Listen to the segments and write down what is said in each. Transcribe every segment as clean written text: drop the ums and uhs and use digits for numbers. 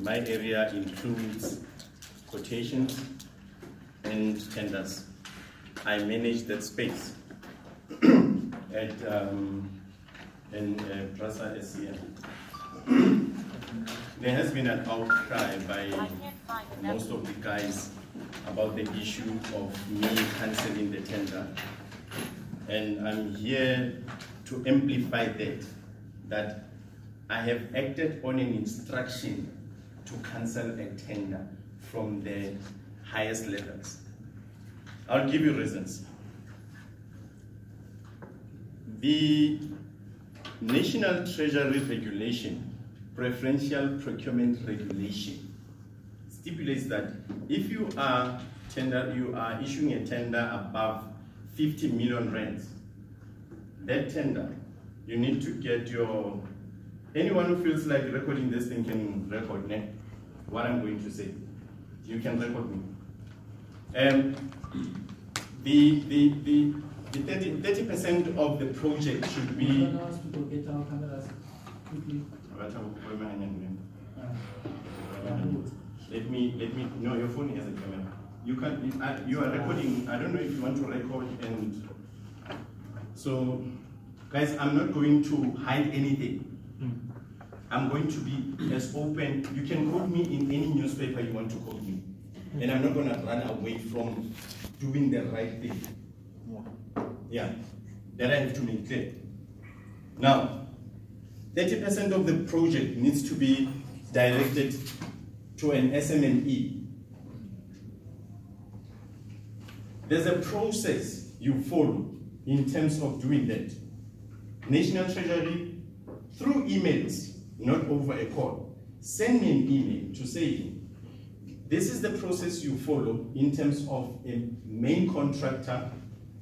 my area includes quotations and tenders. I manage that space at PRASA SENIOR. There has been an outcry by most of the guys about the issue of me cancelling the tender, and I'm here to amplify that I have acted on an instruction to cancel a tender from the highest levels. I'll give you reasons. The National Treasury Regulation, Preferential Procurement Regulation, stipulates that if you are issuing a tender above 50 million rands, that tender, you need to get your, anyone who feels like recording this thing can record what I'm going to say. You can record me. The 30% of the project should be. Get our cameras quickly. Let me. No, your phone has a camera. You are recording. I don't know if you want to record and. So, guys, I'm not going to hide anything. I'm going to be as open. You can quote me in any newspaper you want to quote me. And I'm not going to run away from doing the right thing. Yeah, that I have to make clear. Now, 30% of the project needs to be directed to an SMME. There's a process you follow in terms of doing that. National Treasury, through emails, not over a call, send me an email to say, this is the process you follow in terms of a main contractor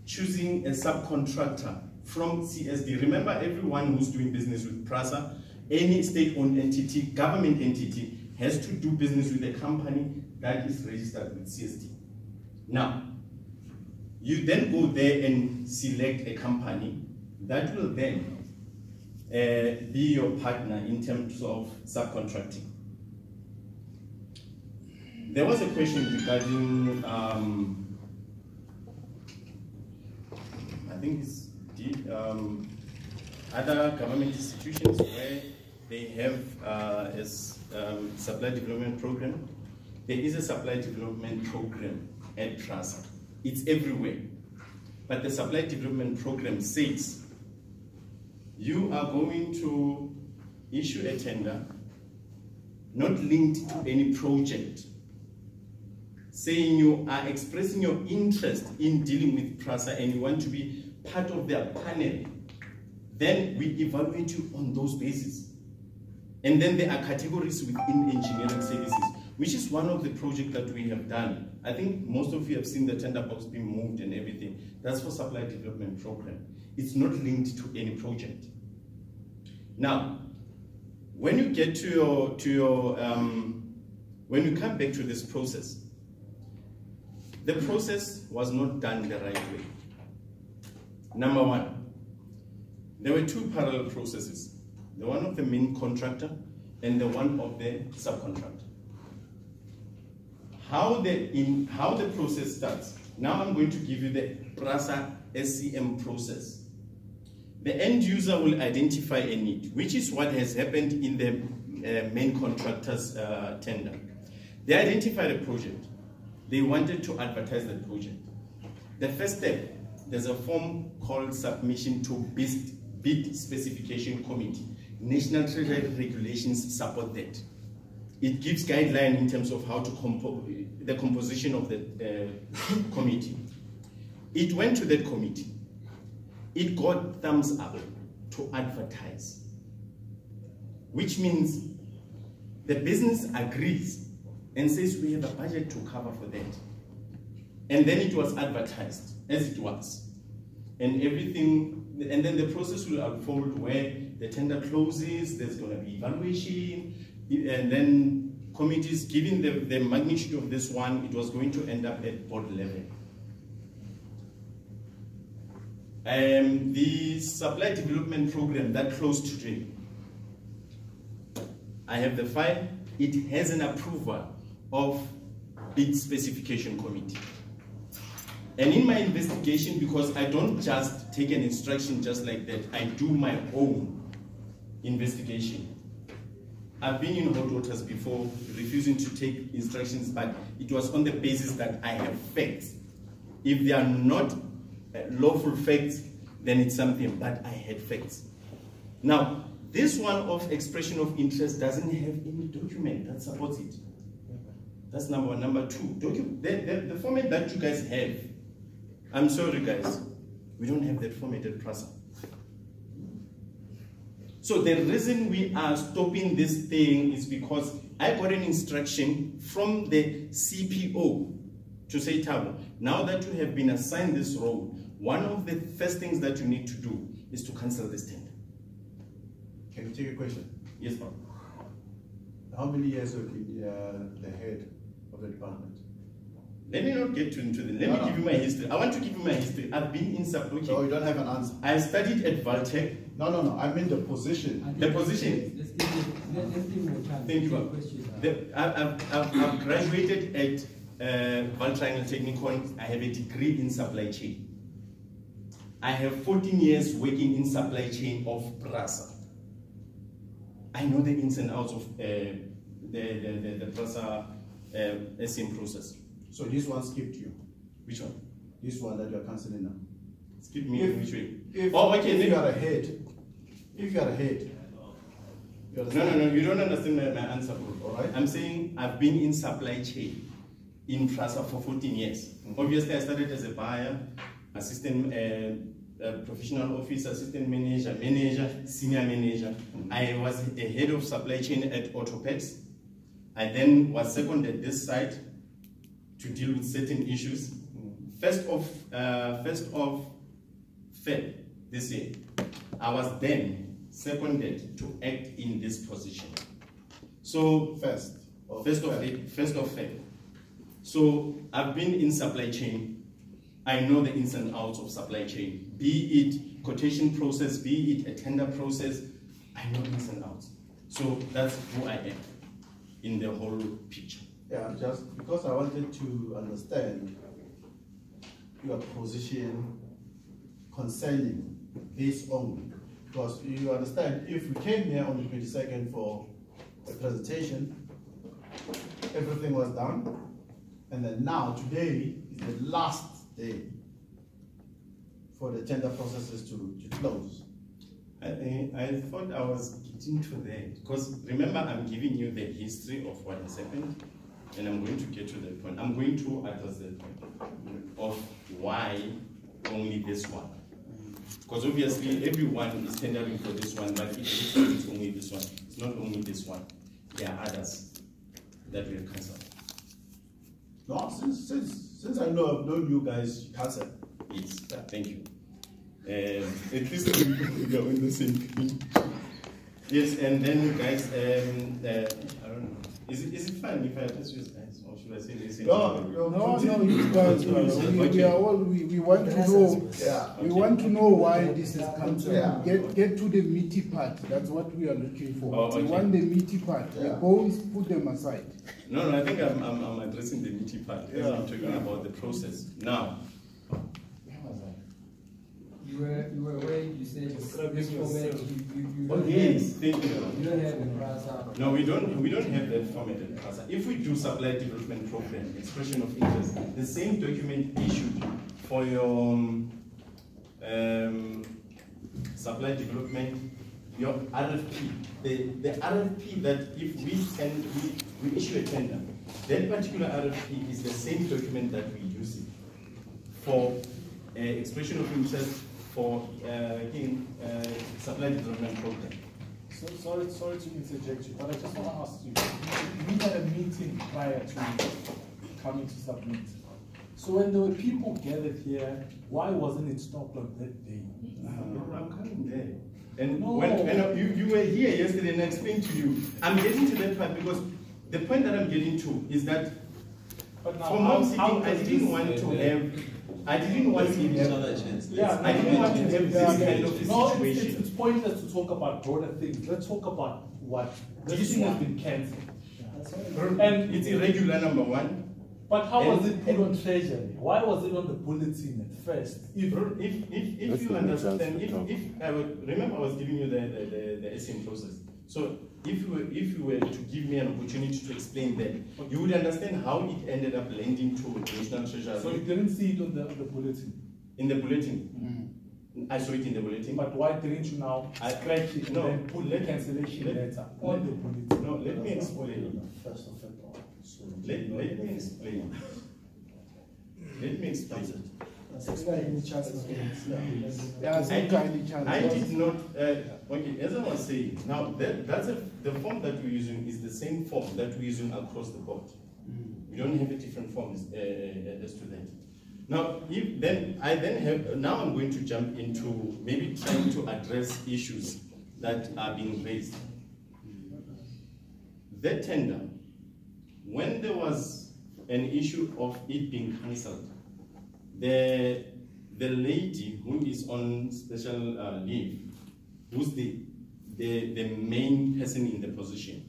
choosing a subcontractor from CSD. Remember, everyone who's doing business with PRASA, any state-owned entity, government entity, has to do business with a company that is registered with CSD. Now, you then go there and select a company that will then be your partner in terms of subcontracting. There was a question regarding, I think it's other government institutions where they have a supply development program. There is a supply development program at PRASA. It's everywhere. But the supply development program says you are going to issue a tender not linked to any project, saying you are expressing your interest in dealing with PRASA and you want to be part of their panel. Then we evaluate you on those bases. And then there are categories within engineering services, which is one of the projects that we have done. I think most of you have seen the tender box being moved and everything. That's for supply development program. It's not linked to any project. Now, when you get when you come back to this process, the process was not done the right way. Number one, there were two parallel processes. The one of the main contractor and the one of the subcontractor. How the process starts. Now I'm going to give you the PRASA SCM process. The end user will identify a need, which is what has happened in the main contractor's tender. They identified a project. They wanted to advertise the project. The first step, there's a form called submission to bid specification committee. National Treasury regulations support that. It gives guidelines in terms of how to the composition of the committee. It went to that committee. It got thumbs up to advertise, which means the business agrees and says we have a budget to cover for that. And then it was advertised as it was. And everything, and then the process will unfold where the tender closes, there's going to be evaluation, and then committees, given the magnitude of this one, it was going to end up at board level. The supply development program that closed today, I have the file, it has an approval of its specification committee. And in my investigation, because I don't just take an instruction just like that, I do my own investigation. I've been in hot waters before, refusing to take instructions, but it was on the basis that I have facts. If they are not lawful facts, then it's something, but I had facts. Now, this one of expression of interest doesn't have any document that supports it. That's number one. Number two, the format that you guys have, I'm sorry guys, we don't have that format at PRASA. So the reason we are stopping this thing is because I got an instruction from the CPO to say, Thabo, now that you have been assigned this role, one of the first things that you need to do is to cancel this tender. Can you take a question? Yes, ma'am. How many years have you been the head of the department? Let me not get into the, let me give you my history. I want to give you my history. I've been in Supply. No, you don't have an answer. I studied at Valtech. No, I mean the position. The position. Thank you. I've graduated at Val Triangle Technicon. I have a degree in supply chain. I have 14 years working in supply chain of PRASA. I know the ins and outs of the PRASA SM process. So this one skipped you. Which one? This one that you are cancelling now. Skip me in which way? If you are ahead, No, you don't understand my answer, bro. All right. I'm saying I've been in supply chain in PRASA for 14 years. Obviously, I started as a buyer, assistant professional officer, assistant manager, senior manager. I was a head of supply chain at Autopex. I then was seconded this site to deal with certain issues. First of Feb this year, I was then seconded to act in this position. So first of Feb. So I've been in supply chain. I know the ins and outs of supply chain, be it quotation process, be it a tender process. I know ins and outs. So that's who I am in the whole picture. Yeah, just because I wanted to understand your position concerning this only. Because you understand, if we came here on the 22nd for a presentation, everything was done, and then now today is the last day for the tender processes to close. I thought I was getting to that, because remember, I'm giving you the history of what has happened, and I'm going to get to that point. I'm going to address that point of why only this one. Because obviously everyone is tendering for this one, but it's only this one. It's not only this one. There are others that we have cancelled. No, since I know I've known you guys, cancel. Yes, thank you. At least we are on the same thing. Yes, and then guys, I don't know. Is it fine if I just use guys, or should I say this? No, you guys. We want to know. Yeah. We want to know why this has come to. Yeah. Get to the meaty part. That's what we are looking for. Oh, okay. We want the meaty part. Yeah. The bones, put them aside. No, I think I'm addressing the meaty part. Yeah. I'm talking about the process now. You were aware, you said this format, you Oh, don't yes, have, thank you. you don't have in PRASA. No, we don't have that format in PRASA. If we do supply development program, expression of interest, the same document issued for your supply development, your RFP, the RFP that if we issue a tender, that particular RFP is the same document that we use for expression of interest for supply development program. So, sorry to interject you, but I just want to ask you, we had a meeting prior to coming to submit. So when there were people gathered here, why wasn't it stopped on that day? I'm coming there. And when you were here yesterday and I explained to you, I'm getting to that part because the point that I'm getting to is that for mom sitting, I didn't want to have this kind of situation. It's pointless to talk about broader things. Let's talk about what this thing has been cancelled. And It's irregular, number one. but how was And- it put on treasury? Why was it on the bulletin at first? If you understand, if I would remember, I was giving you the SM process. So if you were to give me an opportunity to explain that, you would understand how it ended up lending to National Treasury. So you didn't see it on the bulletin. In the bulletin, I saw it in the bulletin. But why didn't you now scratch it and then put the cancellation letter on the bulletin? No, let me explain. First of all, Let me explain. Let me explain. Yeah, same kind of I chance. did not. Okay, as I was saying, now the form that we're using is the same form that we're using across the board. We don't have a different forms as to that. Now, now I'm going to jump into maybe trying to address issues that are being raised. That tender, when there was an issue of it being cancelled, the lady who is on special leave, who's the main person in the position,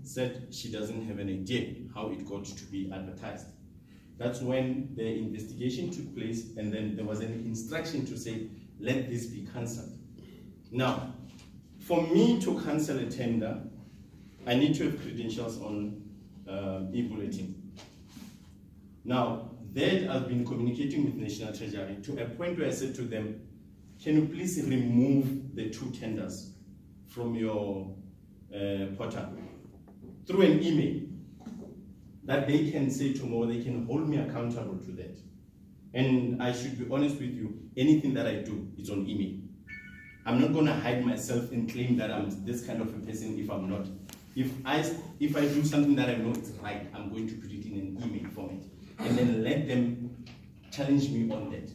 said she doesn't have an idea how it got to be advertised. That's when the investigation took place, and then there was an instruction to say, let this be cancelled. Now, for me to cancel a tender, I need to have credentials on e-bulletin. Now, that I've been communicating with National Treasury to a point where I said to them, can you please remove the 2 tenders from your portal through an email, that they can say tomorrow, they can hold me accountable to that. And I should be honest with you, anything that I do is on email. I'm not gonna hide myself and claim that I'm this kind of a person if I'm not. If I do something that I know is right, I'm going to put it in an email format and then let them challenge me on that.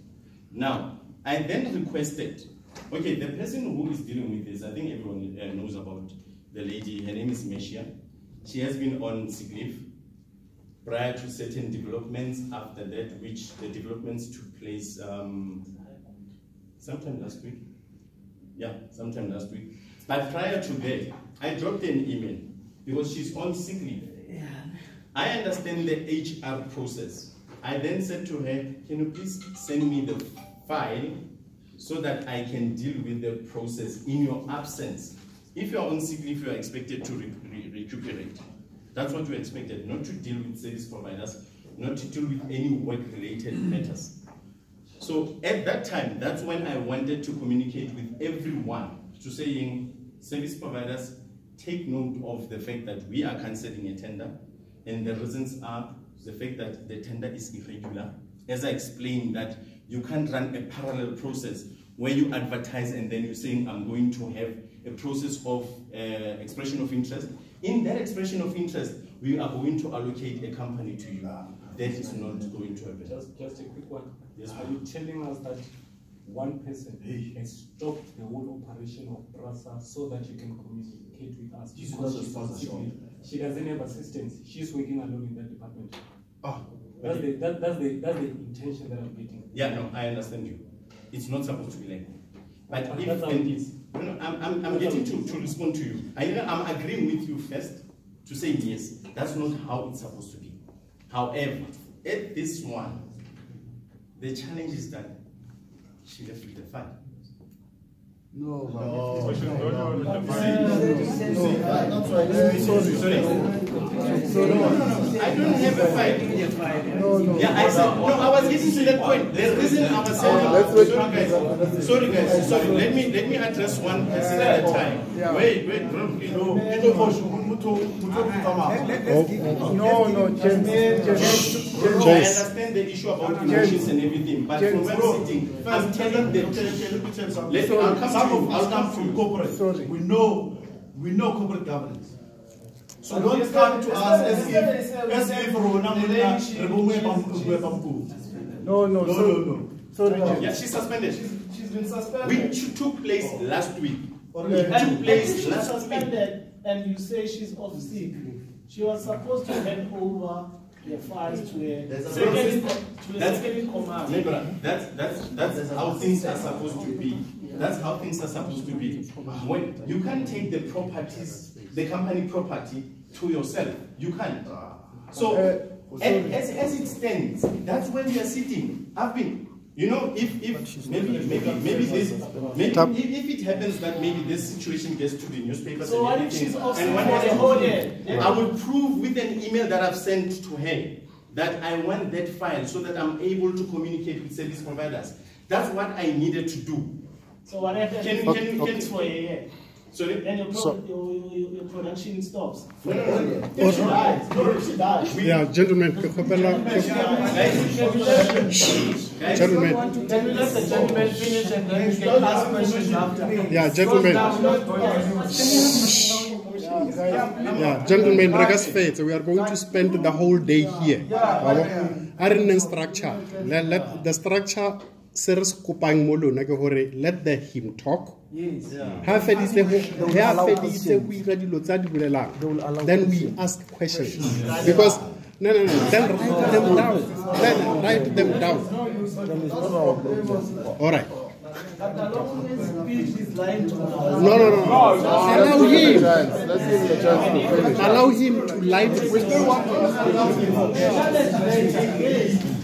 Now, I then requested, okay, the person who is dealing with this, I think everyone knows about the lady, her name is Mashea. She has been on sick leave prior to certain developments after that, which the developments took place sometime last week. Yeah, sometime last week. But prior to that, I dropped an email because she's on sick leave. I understand the HR process. I then said to her, can you please send me the file so that I can deal with the process in your absence. If you're on sick leave, you are expected to recuperate. That's what we expected, not to deal with service providers, not to deal with any work-related matters. So at that time, that's when I wanted to communicate with everyone to saying, service providers, take note of the fact that we are cancelling a tender, and the reasons are the fact that the tender is irregular. As I explained, that you can't run a parallel process where you advertise and then you're saying, I'm going to have a process of expression of interest. In that expression of interest, we are going to allocate a company to you. That is not going to happen. Just a quick one. Yes, are you telling us that one person has stopped the whole operation of PRASA so that you can communicate with us? She doesn't have assistance. She's working alone in that department. Oh, that's the intention that I'm getting. Yeah, no, I understand you. It's not supposed to be like that. But if that's how it is. No, I'm getting to respond to you. I'm agreeing with you first to say yes. That's not how it's supposed to be. However, at this one, the challenge is that she left with the file. No. Sorry. I don't have a file. No. Yeah, I said, no, I was getting to that point. The reason I was saying, sorry guys, let me address one person at a time. Yeah. Wait, No, I understand the issue about emotions and everything, but from where I'm sitting, I'm telling them, I'll come from corporate. Sorry. We know corporate governance. So don't come to us as if No. Sorry. yeah, she's suspended. She's been suspended. Which took place last week. And Took place she's last week. suspended, and you say she's off sick. She was supposed to hand over the files to a second in command. Nebra, that's how things are supposed to be. That's how things are supposed to be. When you can't take the properties, the company property, to yourself. You can't. So, as it stands, that's when we are sitting. I've been, you know, if maybe if it happens that maybe this situation gets to the newspapers, so and what if she's off and for the whole day? I will prove with an email that I've sent to her that I want that file so that I'm able to communicate with service providers. That's what I needed to do. So what happens Can for a year? Sorry? Then your production stops. No. If she dies, she dies. Yeah, gentlemen, Then we let the gentleman finish and then we can ask questions after. yeah, gentlemen. Yeah, gentlemen, we are going to spend the whole day here. Structure. Let the structure let the him talk. Yes. Then we ask questions. Because no, then write them down. All right. But the long speech is lying to us. No. Allow him. Let's give him a chance to finish. Allow him to lie to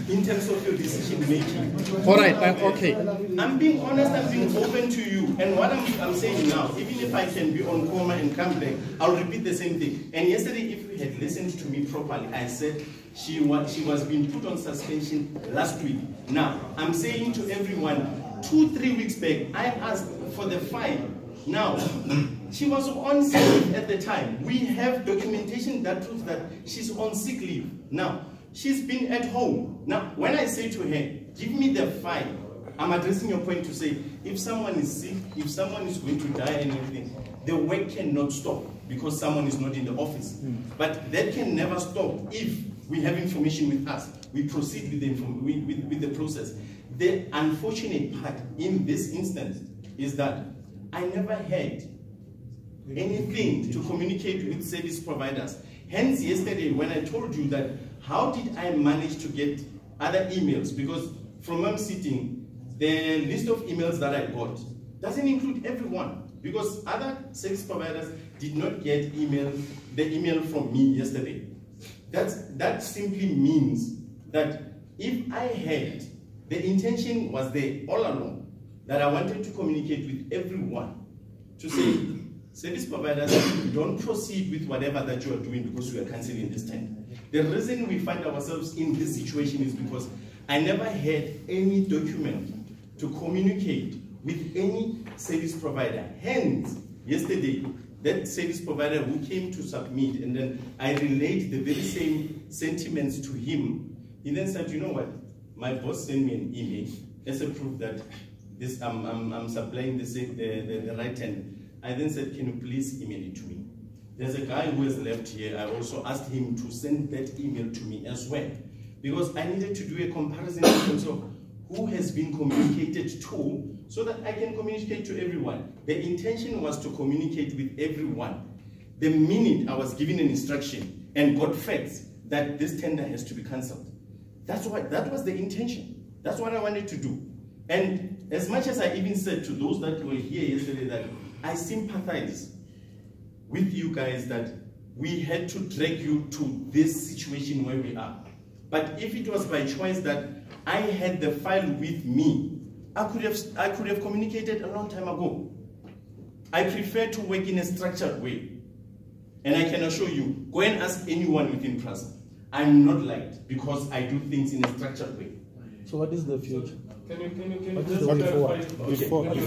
In terms of your decision making. All right, okay. I'm being honest, I'm being open to you. And what I'm saying now, even if I can be on coma and come back, I'll repeat the same thing. And yesterday, if you had listened to me properly, I said she was being put on suspension last week. Now, I'm saying to everyone, 2-3 weeks back, I asked for the file. Now, she was on sick leave at the time. We have documentation that proves that she's on sick leave. Now, she's been at home. Now, when I say to her, give me the file, I'm addressing your point to say, if someone is sick, if someone is going to die and everything, the work cannot stop because someone is not in the office. But that can never stop if we have information with us. We proceed with the process. The unfortunate part in this instance is that I never had anything to communicate with service providers. Hence, yesterday when I told you that, how did I manage to get other emails? Because from where I'm sitting, the list of emails that I got doesn't include everyone. Because other service providers did not get the email from me yesterday. That simply means that if I had, the intention was there all along, that I wanted to communicate with everyone to say, service providers, don't proceed with whatever that you are doing because we are cancelling this tender. The reason we find ourselves in this situation is because I never had any document to communicate with any service provider. Hence, yesterday, that service provider who came to submit, and then I relayed the very same sentiments to him, he then said, you know what, my boss sent me an email as a proof that this I'm supplying the right tender. I then said, can you please email it to me? There's a guy who has left here. I also asked him to send that email to me as well, because I needed to do a comparison in terms of who has been communicated to, so that I can communicate to everyone. The intention was to communicate with everyone. The minute I was given an instruction and got facts that this tender has to be cancelled, that was the intention. That's what I wanted to do. And as much as I even said to those that were here yesterday that I sympathize with you guys that we had to drag you to this situation where we are. But if it was by choice that I had the file with me, I could have communicated a long time ago. I prefer to work in a structured way. And I can assure you, go and ask anyone within PRASA. I'm not liked because I do things in a structured way. So what is the future? Can you What is just the way forward?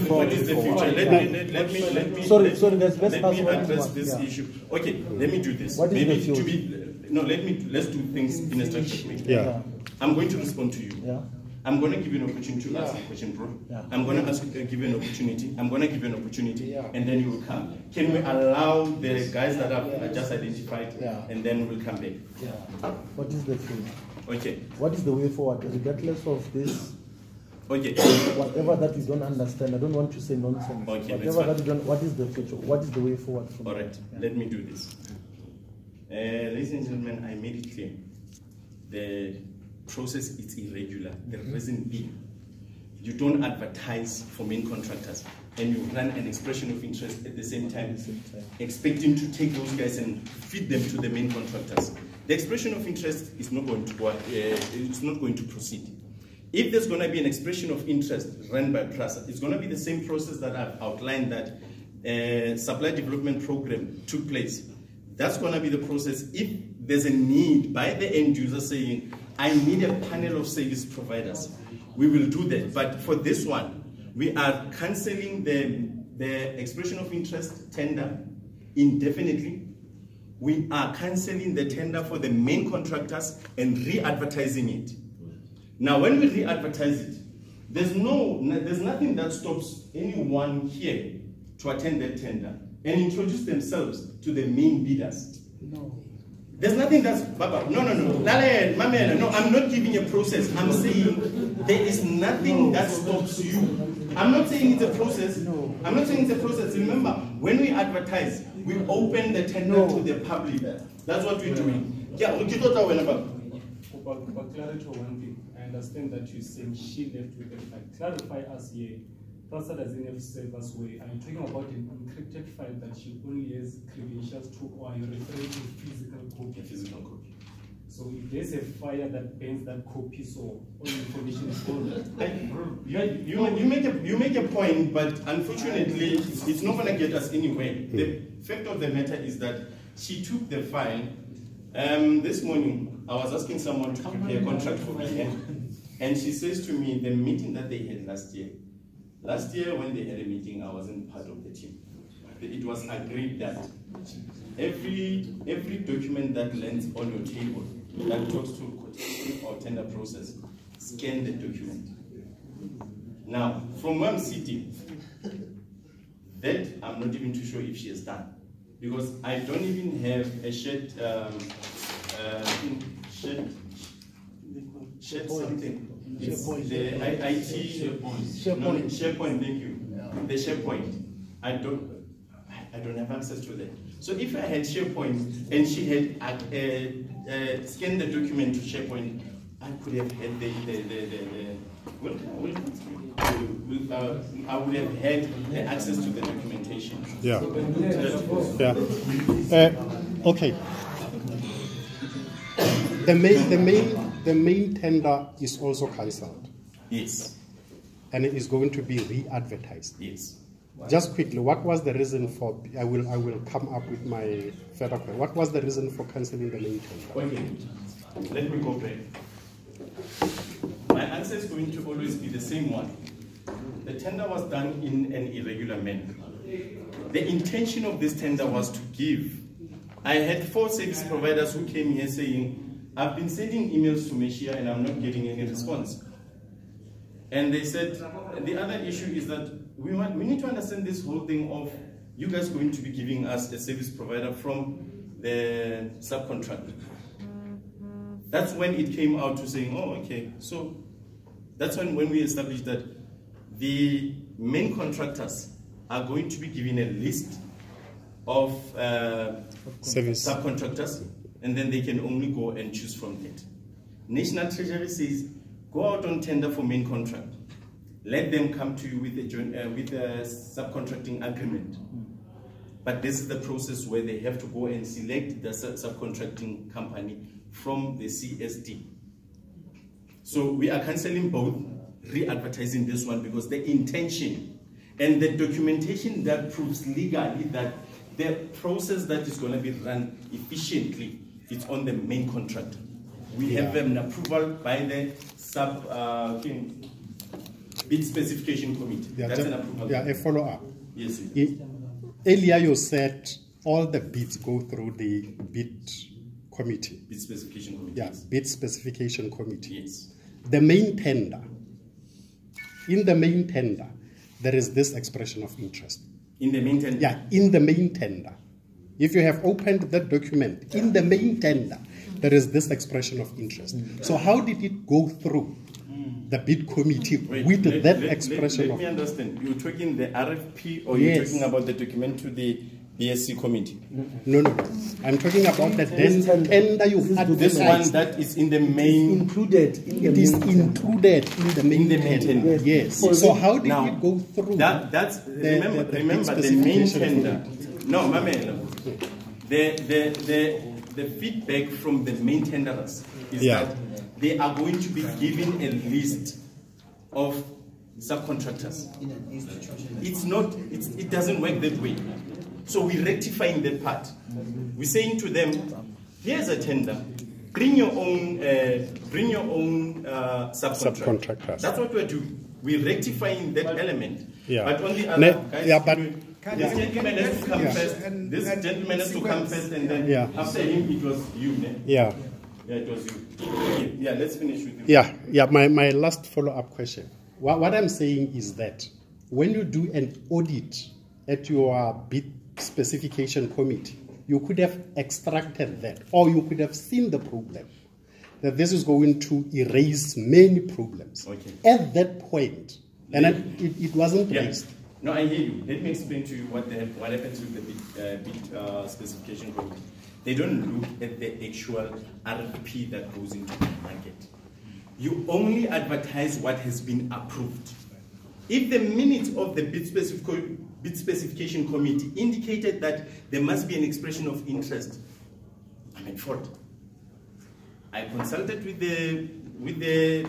What is the future? Let me Sorry, guys, let me address this issue. Okay, let me do this. What is the future? Let's do things in a structured way. Yeah. I'm going to respond to you. Yeah. I'm going to give you an opportunity to ask a question, bro. Yeah. I'm going to give you an opportunity. I'm going to give you an opportunity, and then you will come. Can we allow the guys that I've just identified, and then we'll come back? Yeah. What is the future? Okay. What is the way forward, regardless of this? Okay. Whatever that you don't understand, I don't want to say nonsense. Okay, whatever that you don't, what is the future? What is the way forward? From all right. Let me do this. Ladies and gentlemen, I made it clear. The process is irregular. The reason being, you don't advertise for main contractors and you run an expression of interest at the same time, expecting to take those guys and feed them to the main contractors. The expression of interest is not going to it's not going to proceed. If there's going to be an expression of interest run by PRASA, it's going to be the same process that I've outlined that Supplier Development Program took place. That's going to be the process. If there's a need by the end user saying, I need a panel of service providers, we will do that. But for this one, we are cancelling the expression of interest tender indefinitely. We are cancelling the tender for the main contractors and re-advertising it. Now, when we re-advertise it, there's nothing that stops anyone here to attend that tender and introduce themselves to the main bidders. No. There's nothing that's Baba. No. No, I'm not giving a process. I'm saying there is nothing that stops you. I'm not saying it's a process. No. I'm not saying it's a process. Remember, when we advertise, we open the tender to the public. That's what we're doing. Yeah, for clarity on one thing, I understand that you're saying she left with the file. Clarify us here. PRASA doesn't have to save us way. Are you talking about an encrypted file that she only has credentials to, or are you referring to physical copy? A physical copy. So if there's a fire that burns that copy, so all the information is gone. You make a point, but unfortunately, it's not going to get us anywhere. The fact of the matter is that she took the file. This morning, I was asking someone to prepare a contract for me, and she says to me, the meeting that they had last year when they had a meeting, I wasn't part of the team. It was agreed that every document that lands on your table that talks to quotation or tender process, scan the document. Now, from where I'm sitting, that I'm not even too sure if she has done, because I don't even have a shared something. It's the IT SharePoint. Thank you. The SharePoint. I don't have access to that. So if I had SharePoint and she had scanned the document to SharePoint, I could have had I would have had the access to the documentation. Yeah. Okay. The main tender is also cancelled. Yes. And it is going to be re-advertised. Yes. Just quickly, what was the reason for? I will come up with my further question. What was the reason for cancelling the main tender? Okay. Let me go back. My answer is going to always be the same one. The tender was done in an irregular manner. The intention of this tender was to give. I had 4 service providers who came here saying, I've been sending emails to Mashea and I'm not getting any response. And they said, the other issue is that we need to understand this whole thing of you guys going to be giving us a service provider from the subcontractor. That's when it came out to saying, oh, okay. So that's when we established that the main contractors are going to be given a list of service subcontractors, and then they can only go and choose from that. National Treasury says, go out on tender for main contract. Let them come to you with a subcontracting agreement. But this is the process where they have to go and select the subcontracting company from the CSD. So we are cancelling both, re-advertising this one, because the intention and the documentation that proves legally that the process that is going to be run efficiently, it's on the main contractor. We have an approval by the bid specification committee. That's an approval. Yeah, a follow-up. Yes. Earlier you said all the bids go through the bid committee. Bid specification committee. Yes, bid specification committee. Yes. The main tender. In the main tender, there is this expression of interest. In the main tender? Yeah, in the main tender. If you have opened that document, in the main tender, there is this expression of interest. So how did it go through the bid committee with that expression let me understand. You're talking the RFP or you're talking about the document to the BSc committee. No. I'm talking about the tender you had. This one that is in the main. Included. It is included in the main tender. Yes. So how did it go through? Remember the main tender. No, Mamela. The feedback from the main tenderers is that they are going to be given a list of subcontractors. It's not. It doesn't work that way. So we're rectifying that part. We're saying to them, here's a tender. Bring your own subcontractors. That's what we're doing. We're rectifying that element. Yeah. But on the other, this gentleman has to come first. This gentleman has to come first, and then after him it was you. Yeah. Yeah, it was you. Yeah, let's finish with you. Yeah. My last follow-up question. What I'm saying is that when you do an audit at your bid specification committee, you could have extracted that, or you could have seen the problem, that this is going to erase many problems. Okay. At that point, and it wasn't raised. No, I hear you. Let me explain to you what happens with the bid specification committee. They don't look at the actual RFP that goes into the market. You only advertise what has been approved. If the minutes of the bid specification committee indicated that there must be an expression of interest, I'm at fault. I consulted with the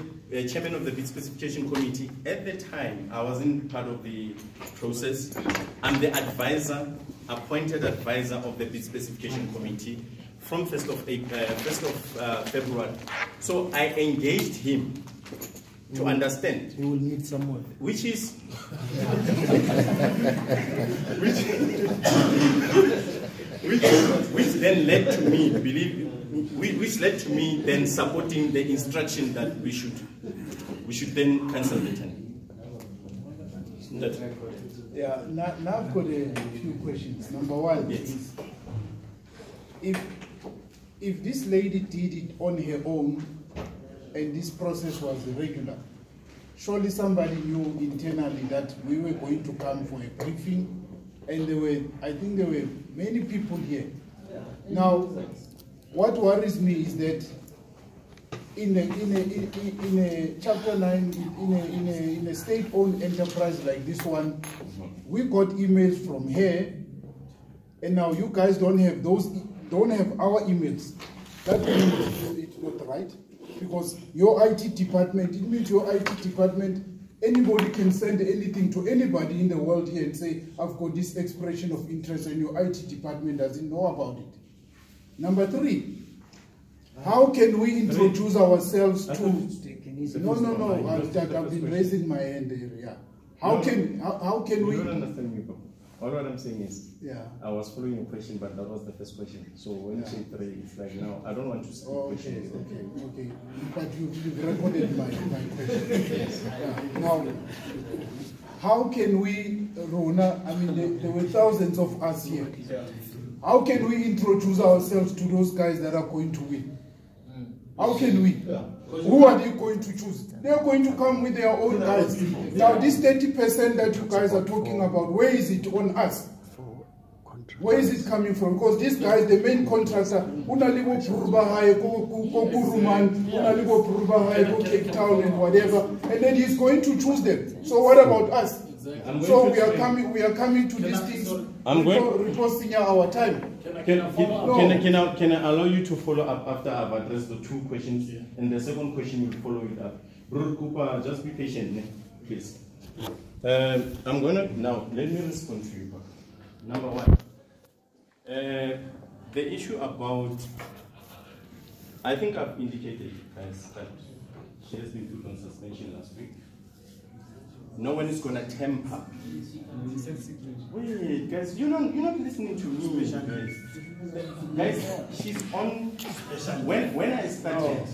chairman of the bid specification committee. At the time, I wasn't part of the process. I'm the advisor, appointed advisor of the bid specification committee from 1st of February. So I engaged him to understand. You will need someone. Which then led to me, which led to me then supporting the instruction that we should then cancel the tender. Yeah, now I've got a few questions. Number one is, if this lady did it on her own and this process was irregular, surely somebody knew internally that we were going to come for a briefing, and I think there were many people here. Now, what worries me is that in a Chapter 9, in a state-owned enterprise like this one, we got emails from her, and now you guys don't have our emails. That means it's not right, because your IT department, it means your IT department, anybody can send anything to anybody in the world here and say, I've got this expression of interest, and your IT department doesn't know about it. Number three, how can we introduce ourselves to... No, I've been raising my hand here, yeah. How can we... You don't understand me, bro. All what I'm saying is, I was following your question, but that was the first question. So when you say three, it's like, now, I don't want to skip questions. Okay. But you've recorded my question. Now, how can we, Rona, I mean, there were thousands of us here. How can we introduce ourselves to those guys that are going to win? How can we? Who are they going to choose? They are going to come with their own guys. Now, this 30% that you guys are talking about, where is it on us? Where is it coming from? Because these guys, the main contractor, unalibo Purubahai, Kuruman, unalibo Purubahai, Cape Town, and whatever, and then he's going to choose them. So what about us? So we are coming to these things. Reposting our time. Can I allow you to follow up after I've addressed the two questions, and the second question will follow it up. Bro Cooper, just be patient, please. I'm gonna now let me respond to you. Number one, the issue about, I think I've indicated, guys, that she has been put on suspension last week. No one is gonna temper. Wait, guys, you're not listening to me, guys. She's on. When I started,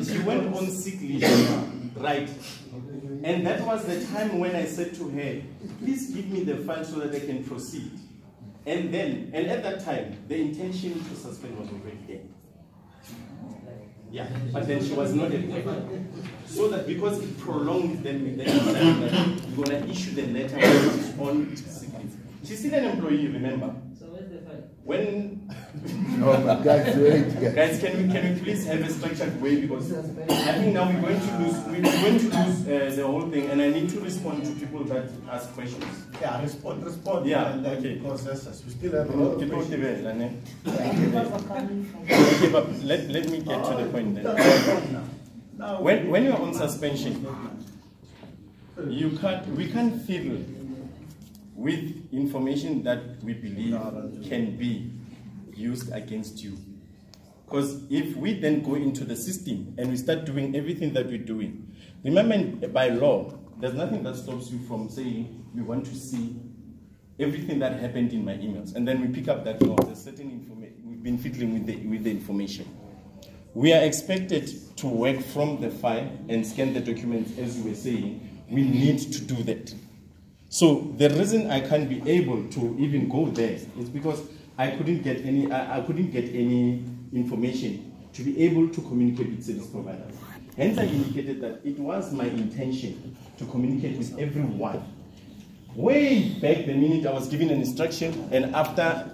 she went on sick leave, right? And that was the time when I said to her, please give me the file so that I can proceed. And at that time, the intention to suspend was already there. But then she was not at work. So that because it prolonged, then we decided that we're going to issue the letter with his own signature. She's still an employee, remember? So where's the file? When Oh my God, guys, can we please have a structured way, because I think now we're going to lose the whole thing, and I need to respond to people that ask questions. Yeah, respond. Yeah, and then okay. process. We still have a lot of questions. Okay, but let me get to the point then. Now, When you're on suspension, we can't fiddle with information that we believe can be used against you. Because if we then go into the system and we start doing everything that we're doing, remember by law, there's nothing that stops you from saying we want to see everything that happened in my emails. And then we pick up that law, there's certain information, we've been fiddling with the information. We are expected to work from the file and scan the documents, as you were saying. We need to do that. So the reason I can't be able to even go there is because I couldn't get any information to be able to communicate with service providers. Hence, I indicated that it was my intention to communicate with everyone. Way back the minute I was given an instruction, and after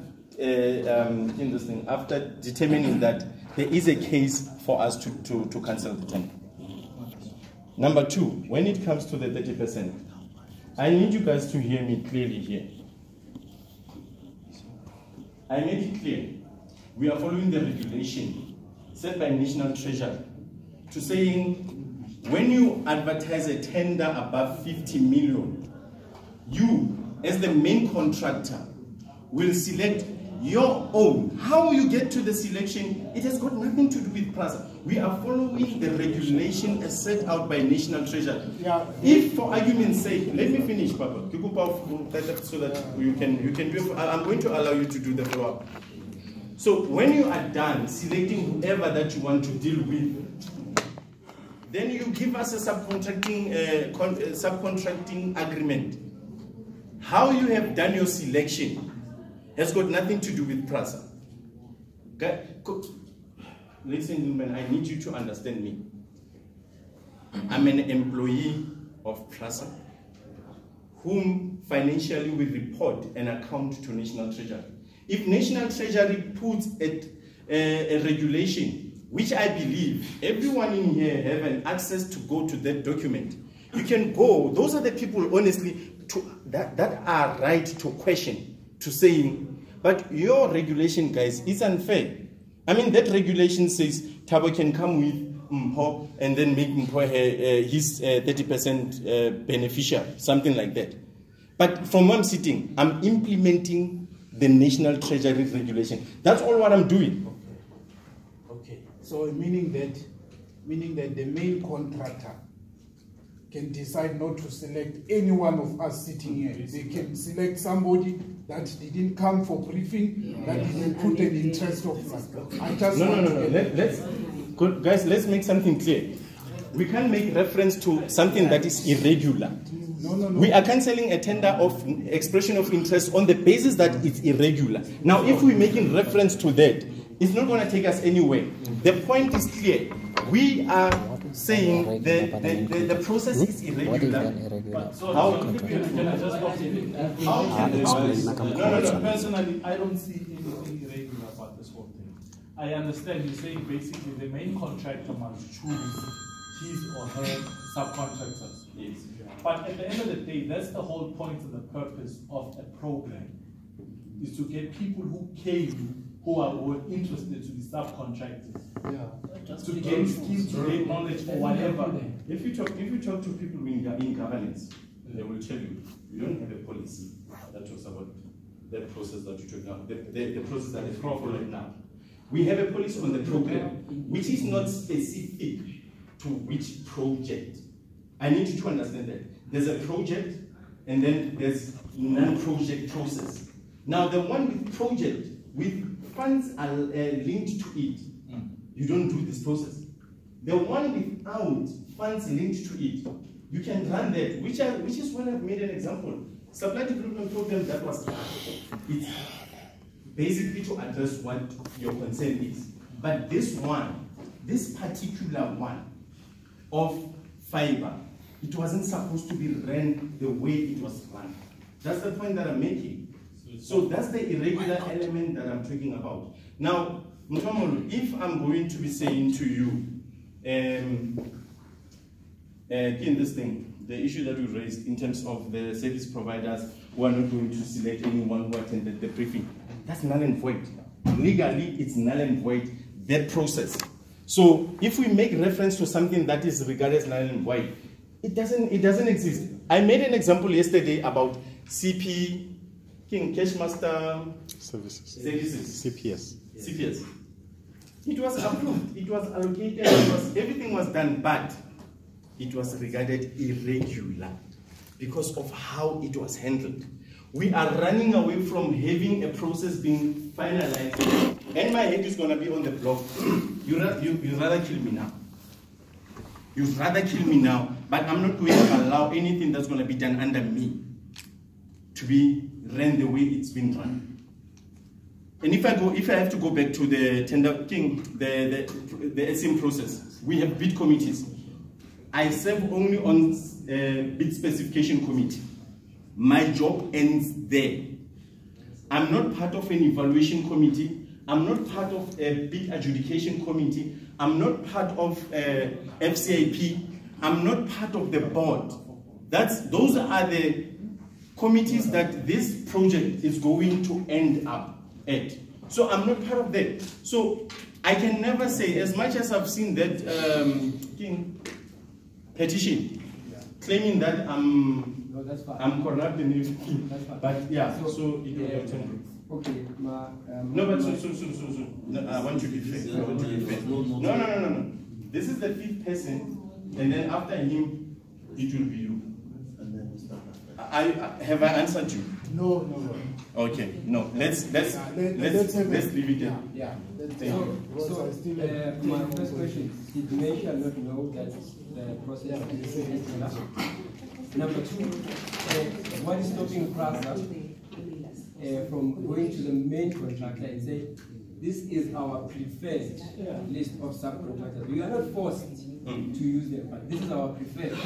after determining that there is a case for us to cancel the tender. Number two, when it comes to the 30%, I need you guys to hear me clearly here. I made it clear. We are following the regulation set by National Treasury to saying when you advertise a tender above 50 million, you, as the main contractor, will select your own. How you get to the selection, it has got nothing to do with PRASA. We are following the regulation as set out by National Treasury. Yeah. If, for argument's sake, let me finish, Papa, so that you can do. I'm going to allow you to do the follow-up. So when you are done selecting whoever that you want to deal with, then you give us a subcontracting agreement. How you have done your selection has got nothing to do with PRASA. Okay? Ladies and gentlemen, I need you to understand me. I'm an employee of PRASA, whom financially we report an account to National Treasury. If National Treasury puts a regulation, which I believe everyone in here have an access to go to that document, you can go. Those are the people, honestly, that are right to question, to saying, but your regulation, guys, is unfair. I mean, that regulation says Thabo can come with Mpho and then make Mpho his 30% beneficiary, something like that. But from where I'm sitting, I'm implementing the National Treasury regulation. That's all what I'm doing. Okay. So meaning that the main contractor can decide not to select any one of us sitting here. They can select somebody that didn't come for briefing, that didn't put an interest of like. I just Guys, let's make something clear. We can't make reference to something that is irregular. No. We are cancelling a tender of expression of interest on the basis that it's irregular. Now, if we're making reference to that, it's not going to take us anywhere. The point is clear. We are saying the process is irregular. How can I just stop you? Personally, I don't see anything irregular about this whole thing. I understand you're saying basically the main contractor must choose his or her subcontractors. Yes. But at the end of the day, that's the whole point and the purpose of a program, is to get people who came, who are interested to be subcontractors. Yeah. To gain skills, to gain knowledge, or whatever. If you talk to people in governance, they will tell you, you don't have a policy that talks about that process that you took now, the process that is followed now. We have a policy on the program, which is not specific to which project. I need you to understand that. There's a project, and then there's non-project process. Now, the one with project, with funds are linked to it, you don't do this process. The one without funds linked to it, you can run that, which is what I've made an example. Supplier Development program that was it's basically to address what your concern is. But this one, this particular one of fiber, It wasn't supposed to be run the way it was run. That's the point that I'm making. So that's the irregular element that I'm talking about. Now, Mtomolo, if I'm going to be saying to you, in this thing, the issue that we raised in terms of the service providers who are not going to select anyone who attended the briefing, that's null and void. Legally, it's null and void, that process. So if we make reference to something that is regarded as null and void, it doesn't exist. I made an example yesterday about CP, Cash Master Services. CPS. It was approved, it was allocated, everything was done, but it was regarded irregular because of how it was handled. We are running away from having a process being finalized, and my head is going to be on the block. You rather kill me now. You'd rather kill me now, but I'm not going to allow anything that's going to be done under me to be run the way it's been run. And if I have to go back to the tender king, the SM process, we have bid committees. I serve only on bid specification committee. My job ends there. I'm not part of an evaluation committee. I'm not part of a bid adjudication committee. I'm not part of FCIP. I'm not part of the board. Those are the committees that this project is going to end up at. So I'm not part of that. So I can never say, as much as I've seen that petition claiming that I'm corrupt and everything, but yeah, so it will turn. Okay, no, but so, I want to be fair. No. This is the 5th person, and then after him, it will be you. Have I answered you? No. Okay, no. Let's leave it there. Yeah. So my first question: did Mashea not know that the process is irregular? Number 2, what is stopping PRASA from going to the main contractor and say, this is our preferred list of subcontractors? We are not forced to use them, but this is our preferred.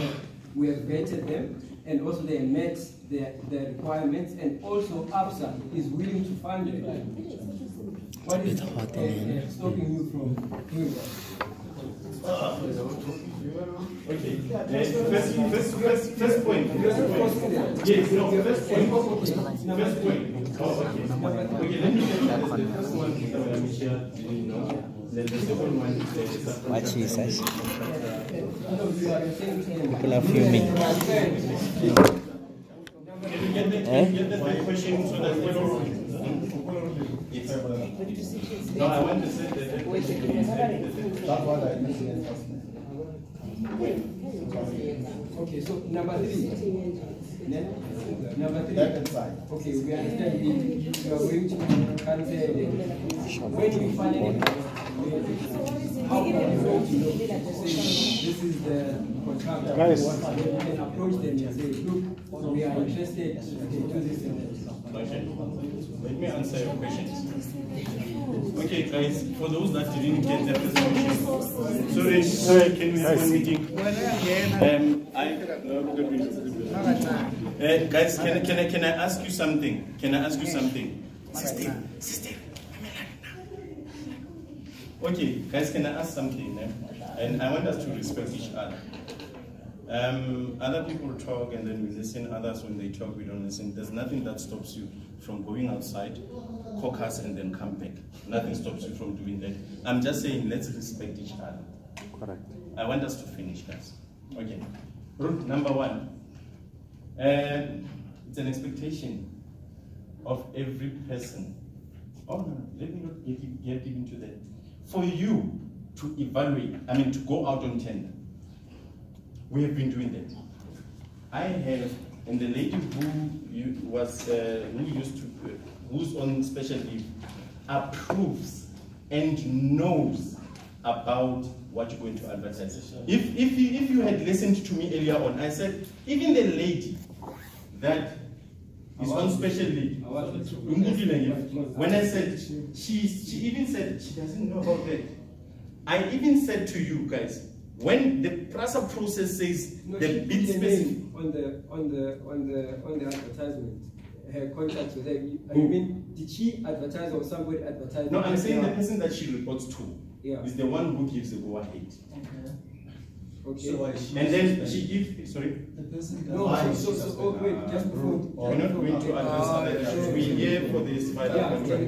We have vetted them, and also they met their requirements, and also APSA is willing to fund them. What is stopping you from doing that? Okay. First point. Yes, no, first point. Oh, okay. Okay, let me get the first one is Mashea didn't know. Then the second one is what she says. People are fuming. Can you get the question so that we don't... No, I want to say that. Okay, so number 3. Okay, we understand you are going to cancel. When we finally how can you go to know this is the contract? Guys. You can approach them and say, look, we are interested to do this and that. Okay. Let me answer your questions. Okay, guys, for those that didn't get the first question, sorry, can we have one meeting? Guys, can I ask you something? Sister. Okay, guys, can I ask something? And I want us to respect each other. Other people talk and then we listen. Others, when they talk, we don't listen. There's nothing that stops you from going outside, caucus, and then come back. Nothing stops you from doing that. I'm just saying, let's respect each other. Correct. I want us to finish, guys. Okay. Rule number 1. It's an expectation of every person. Oh no, let me not get into that. For you to evaluate, to go out on tender. We have been doing that. I have, and the lady who's on special leave approves and knows about what you're going to advertise. If you had listened to me earlier on, I said even the lady that is on special leave, when I said she even said she doesn't know about that. I even said to you guys, When the PRASA process says No, the she bid put her specific, name on the advertisement, her contact with her. I Who? mean, did she advertise or somebody advertised? no, I'm saying the person that she reports to Yeah. is the one who gives the go ahead. Okay. So why is she And then suspended? she gives, sorry? The person No, Why is so, she so, suspended? wait, just before. We're not going to address that. We're here for this final Yeah, contract.